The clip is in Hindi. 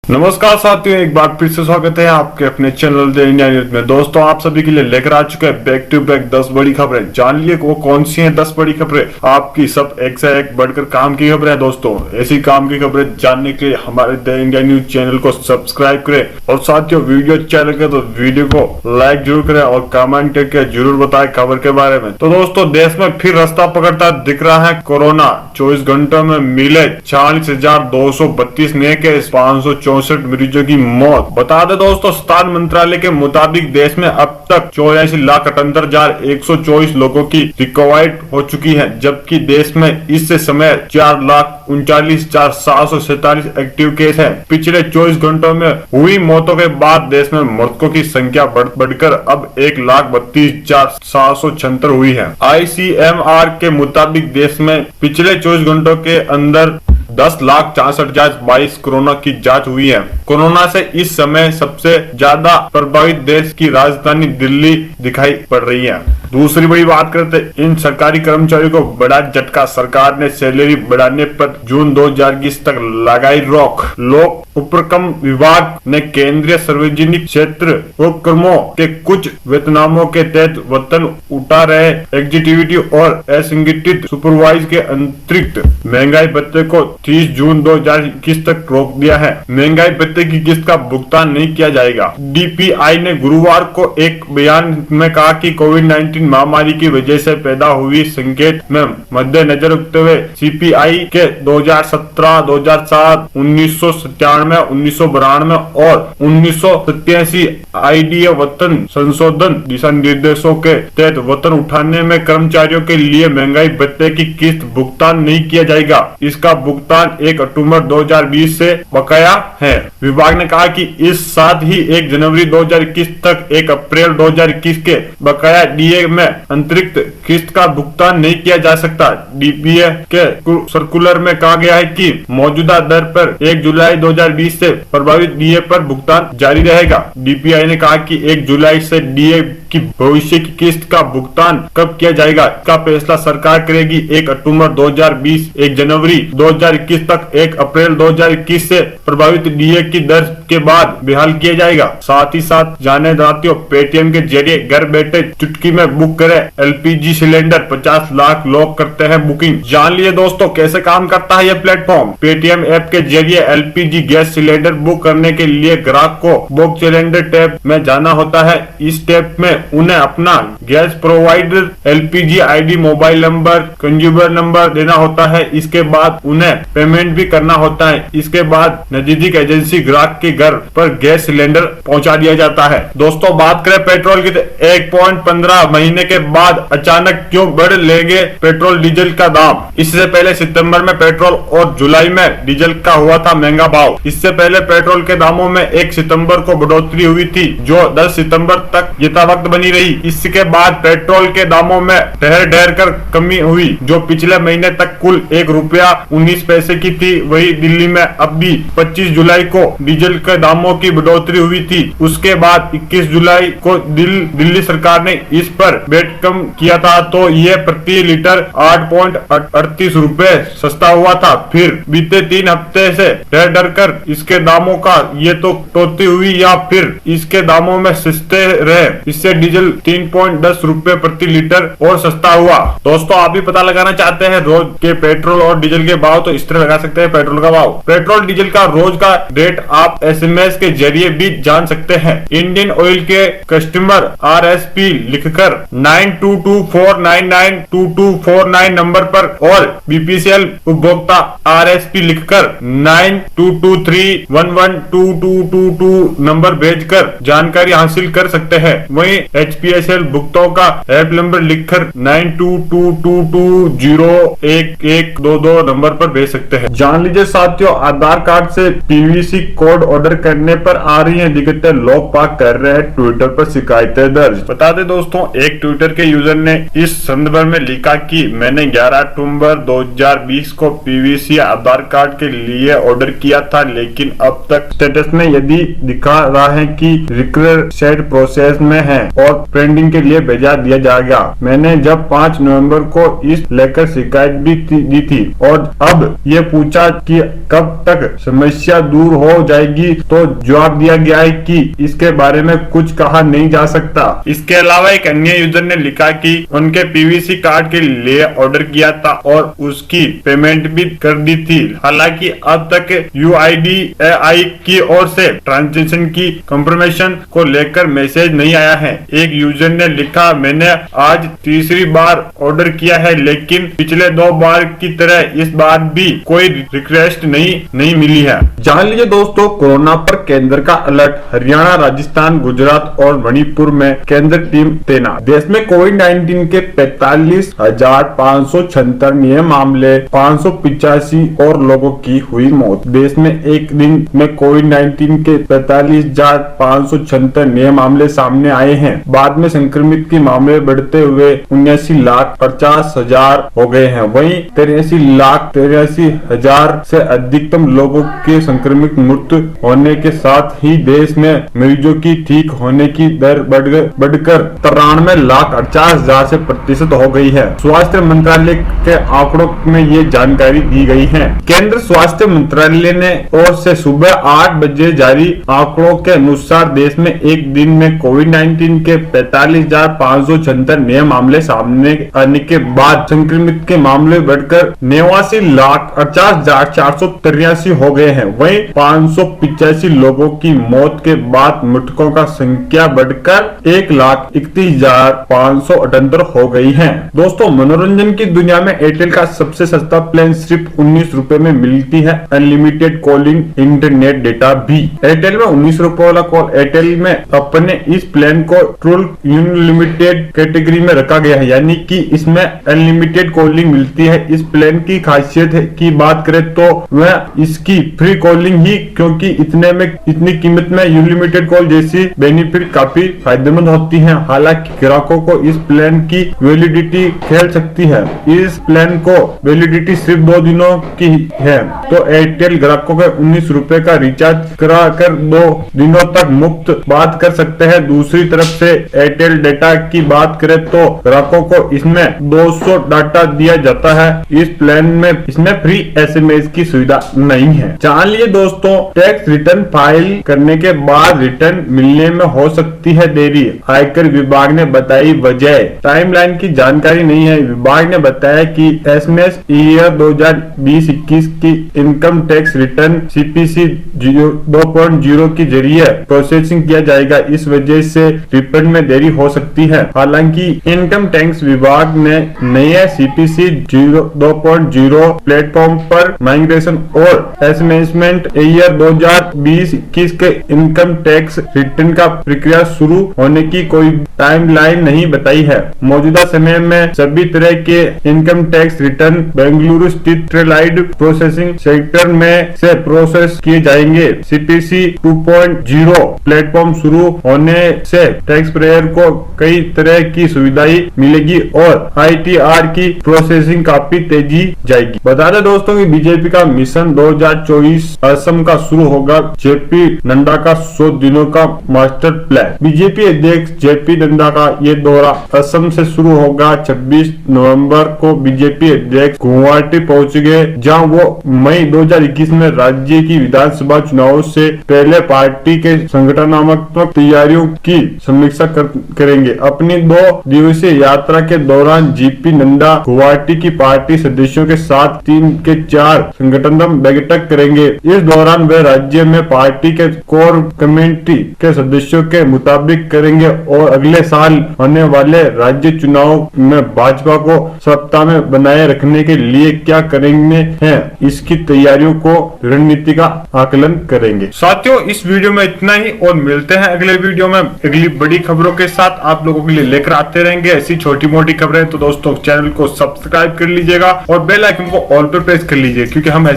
नमस्कार साथियों, एक बार फिर से स्वागत है आपके अपने चैनल द इंडिया न्यूज में। दोस्तों, आप सभी के लिए लेकर आ चुके हैं बैक टू बैक 10 बड़ी खबरें। जान लिए वो कौन सी हैं 10 बड़ी खबरें। आपकी सब एक से एक बढ़कर काम की खबरें हैं। दोस्तों, ऐसी काम की खबरें जानने के लिए हमारे द इंडिया न्यूज चैनल को सब्सक्राइब करें और साथियों वीडियो अच्छा लगे तो वीडियो को लाइक जरूर करें और कमेंट करके जरूर बताएं खबर के बारे में। तो दोस्तों, देश में फिर रास्ता पकड़ता दिख रहा है कोरोना। 24 घंटों में मिले 40,232 नए केस, 564 मरीजों की मौत। बता दें दोस्तों, स्वास्थ्य मंत्रालय के मुताबिक देश में अब तक 84,78,124 लोगों की रिकवरी हो चुकी है, जबकि देश में इस समय 4,39,747 एक्टिव केस है। पिछले 24 घंटों में हुई मौतों के बाद देश में मृतकों की संख्या बढ़कर अब 1,32,776 हुई है। ICMR के मुताबिक देश में पिछले 24 घंटों के अंदर 10,64,022 कोरोना की जांच हुई है। कोरोना से इस समय सबसे ज्यादा प्रभावित देश की राजधानी दिल्ली दिखाई पड़ रही है। दूसरी बड़ी बात करते हैं, इन सरकारी कर्मचारियों को बड़ा झटका। सरकार ने सैलरी बढ़ाने पर जून 2021 तक लगाई रोक। लोक उपक्रम विभाग ने केंद्रीय सार्वजनिक क्षेत्र उपक्रमों के कुछ वेतनमानों के तहत वेतन उठा रहे एग्जीक्यूटिव और असंगठित सुपरवाइज के अतिरिक्त महंगाई भत्ते को 30 जून 2021 तक रोक दिया है। महंगाई भत्ते की किस्त का भुगतान नहीं किया जाएगा। DPI ने गुरुवार को एक बयान में कहा कि कोविड-19 महामारी की वजह से पैदा हुई संकट में मद्देनजर रखते हुए CPI के 2017, 2007, 1997, 1992 और 1987 IDA वेतन संशोधन दिशा निर्देशों के तहत वेतन उठाने में कर्मचारियों के लिए महंगाई भत्ते की किस्त भुगतान नहीं किया जाएगा। इसका भुगतान 1 अक्टूबर 2020 से बकाया है। विभाग ने कहा कि इस साथ ही 1 जनवरी 2021 तक 1 अप्रैल 2021 के बकाया DA में अतिरिक्त किस्त का भुगतान नहीं किया जा सकता। DPA के सर्कुलर में कहा गया है कि मौजूदा दर पर 1 जुलाई 2020 से प्रभावित DA पर भुगतान जारी रहेगा। DPI ने कहा कि 1 जुलाई से DA की भविष्य की किस्त का भुगतान कब किया जाएगा, इसका फैसला सरकार करेगी। 1 अक्टूबर 2020, 1 जनवरी 2021 तक 1 अप्रैल 2021 से प्रभावित DA की दर के बाद बहाल किया जाएगा। साथ ही साथ जाने साथियों, पेटीएम के जरिए घर बैठे चुटकी में बुक करें LPG सिलेंडर। 50 लाख लोग करते हैं बुकिंग। जान लिए दोस्तों कैसे काम करता है यह प्लेटफॉर्म। पेटीएम ऐप के जरिए LPG गैस सिलेंडर बुक करने के लिए ग्राहक को बुक सिलेंडर टैब में जाना होता है। इस टैब में उन्हें अपना gas provider LPG ID, mobile number, consumer number देना होता है। इसके बाद उन्हें पेमेंट भी करना होता है। इसके बाद नजदीक एजेंसी ग्राहक के घर पर गैस सिलेंडर पहुंचा दिया जाता है। दोस्तों, बात करें पेट्रोल की तो 1.15 महीने के बाद अचानक क्यों बढ़ लेंगे पेट्रोल डीजल का दाम। इससे पहले सितंबर में पेट्रोल और जुलाई में डीजल का हुआ था महंगा भाव। इससे पहले पेट्रोल के दामों में 1 सितंबर को बढ़ोतरी हुई थी, जो 10 सितंबर तक यथावत बनी रही। इसके बाद पेट्रोल के दामों में ठहर कर कमी हुई, जो पिछले महीने तक कुल 1 रुपया 19 पैसे की थी। वही दिल्ली में अब भी 25 जुलाई को डीजल के दामों की बढ़ोतरी हुई थी। उसके बाद 21 जुलाई को दिल्ली सरकार ने इस पर वेट कम किया था, तो ये प्रति लीटर 8.38 रुपए सस्ता हुआ था। फिर बीते 3 हफ्ते से डर कर इसके दामों का ये तो कटौती हुई या फिर इसके दामों में सस्ते रहे। इससे डीजल 3.10 रुपए प्रति लीटर और सस्ता हुआ। दोस्तों, आप भी पता लगाना चाहते हैं रोज के पेट्रोल और डीजल के भाव, तो इस तरह लगा सकते हैं पेट्रोल का भाव। पेट्रोल डीजल का रोज का रेट आप SMS के जरिए भी जान सकते हैं। इंडियन ऑयल के कस्टमर RSP लिखकर 9224992249 नंबर पर और BPCL उपभोक्ता RSP लिखकर 9223112222 नंबर भेजकर जानकारी हासिल कर सकते हैं। वहीं HPCL भुगतान का हेल्प नंबर लिखकर 9222201122 नंबर पर भेज सकते हैं। जान लीजिए साथियों, आधार कार्ड से PVC कोड ऑर्डर करने पर आ रही है दिक्कतें। लोग पाक कर रहे हैं ट्विटर पर शिकायतें दर्ज। बता दें दोस्तों, एक ट्विटर के यूजर ने इस संदर्भ में लिखा कि मैंने 11 अक्टूबर 2020 को PVC आधार कार्ड के लिए ऑर्डर किया था, लेकिन अब तक स्टेटस में यदि दिखा रहा है कि रिक्वेस्ट प्रोसेस में है। और ट्रेंडिंग के लिए भेजा दिया जाएगा। मैंने जब 5 नवंबर को इस लेकर शिकायत भी दी थी और अब ये पूछा कि कब तक समस्या दूर हो जाएगी, तो जवाब दिया गया है कि इसके बारे में कुछ कहा नहीं जा सकता। इसके अलावा एक अन्य यूजर ने लिखा कि उनके पीवीसी कार्ड के लिए ऑर्डर किया था और उसकी पेमेंट भी कर दी थी। हालांकि अब तक UIDAI की ओर से ट्रांजेक्शन की कंफर्मेशन को लेकर मैसेज नहीं आया है। एक यूजर ने लिखा, मैंने आज तीसरी बार ऑर्डर किया है, लेकिन पिछले 2 बार की तरह इस बार भी कोई रिक्वेस्ट नहीं मिली है। जान लीजिए दोस्तों, कोरोना पर केंद्र का अलर्ट। हरियाणा, राजस्थान, गुजरात और मणिपुर में केंद्र टीम तैनात। देश में कोविड-19 के 45,576 नए मामले, 585 और लोगों की हुई मौत। देश में एक दिन में कोविड-19 के 45,576 नए मामले सामने आए हैं। बाद में संक्रमित के मामले बढ़ते हुए 79,50,000 हो गए हैं। वहीं 83,83,000 से अधिकतम लोगों के संक्रमित मृत्यु होने के साथ ही देश में मरीजों की ठीक होने की दर बढ़कर 93,48,000 से प्रतिशत हो गई है। स्वास्थ्य मंत्रालय के आंकड़ों में ये जानकारी दी गई है। केंद्र स्वास्थ्य मंत्रालय ने ओर से सुबह 8 बजे जारी आंकड़ों के अनुसार देश में एक दिन में कोविड-19 के 45,576 नए मामले सामने आने के बाद संक्रमित के मामले बढ़कर 89,48,483 हो गए हैं। वहीं 585 लोगों की मौत के बाद मृतकों का संख्या बढ़कर 1,31,578 हो गई है। दोस्तों, मनोरंजन की दुनिया में एयरटेल का सबसे सस्ता प्लान सिर्फ 19 रुपए में मिलती है। अनलिमिटेड कॉलिंग, इंटरनेट डेटा भी। एयरटेल में 19 रुपए वाला कॉल। एयरटेल में अपने इस प्लान को ट्रूल अनलिमिटेड कैटेगरी में रखा गया है, यानी कि इसमें अनलिमिटेड कॉलिंग मिलती है। इस प्लान की खासियत की बात करें तो वह इसकी फ्री कॉलिंग ही, क्योंकि इतनी कीमत में अनलिमिटेड कॉल जैसी बेनिफिट काफी फायदेमंद होती है। हालांकि ग्राहकों को इस प्लान की वैलिडिटी खेल सकती है। इस प्लान को वैलिडिटी सिर्फ 2 दिनों की है, तो एयरटेल ग्राहकों के 19 रुपए का रिचार्ज कराकर 2 दिनों तक मुफ्त बात कर सकते हैं। दूसरी तरफ से एयरटेल डेटा की बात करें तो ग्राहकों को इसमें 200 डाटा दिया जाता है। इस प्लान में इसमें फ्री SMS की सुविधा नहीं है। जान लिए दोस्तों, टैक्स रिटर्न फाइल करने के बाद रिटर्न मिलने में हो सकती है देरी। आयकर विभाग ने बताई वजह। टाइमलाइन की जानकारी नहीं है। विभाग ने बताया कि SMS ईयर 2020-21 की इनकम टैक्स रिटर्न CPC 2.0 के जरिए प्रोसेसिंग किया जाएगा। इस वजह से रिफंड में देरी हो सकती है। हालांकि इनकम टैक्स विभाग ने नए CPC 2.0 प्लेटफॉर्म पर माइग्रेशन और असेसमेंट ईयर 2020-21 के इनकम टैक्स रिटर्न का प्रक्रिया शुरू होने की कोई टाइमलाइन नहीं बताई है। मौजूदा समय में सभी तरह के इनकम टैक्स रिटर्न बेंगलुरु स्थित सेंट्रलाइज्ड प्रोसेसिंग सेंटर में से प्रोसेस किए जाएंगे। CPC 2.0 प्लेटफॉर्म शुरू होने से टैक्स पेयर को कई तरह की सुविधाएं मिलेगी और ITR की प्रोसेसिंग काफी तेजी जाएगी। बता दें दोस्तों कि बीजेपी का मिशन 2024 असम का शुरू होगा। JP नड्डा का 100 दिनों का मास्टर प्लान। बीजेपी अध्यक्ष JP नड्डा का ये दौरा असम से शुरू होगा। 26 नवंबर को बीजेपी अध्यक्ष गुवाहाटी पहुंचेंगे, जहां वो मई 2021 में राज्य की विधानसभा चुनाव से पहले पार्टी के संगठनात्मक तैयारियों की समीक्षा करेंगे। अपनी 2 दिवसीय यात्रा के दौरान JP नड्डा गुवाहाटी की पार्टी सदस्यों के साथ 3 के 4 संगठनात्मक बैठक करेंगे। इस दौरान वे राज्य में पार्टी के कोर कमेटी के सदस्यों के मुताबिक करेंगे और अगले साल होने वाले राज्य चुनाव में भाजपा को सत्ता में बनाए रखने के लिए क्या करेंगे हैं, इसकी तैयारियों को रणनीति का आकलन करेंगे। साथियों, इस वीडियो में इतना ही और मिलते हैं अगले वीडियो में अगली बड़ी खबरों के साथ। आप लोगों के लिए लेकर आते रहेंगे ऐसी छोटी मोटी खबरें। तो दोस्तों, चैनल को सब्सक्राइब कर लीजिएगा और बेल आइकन को ऑल पर प्रेस कर लीजिए, क्योंकि हम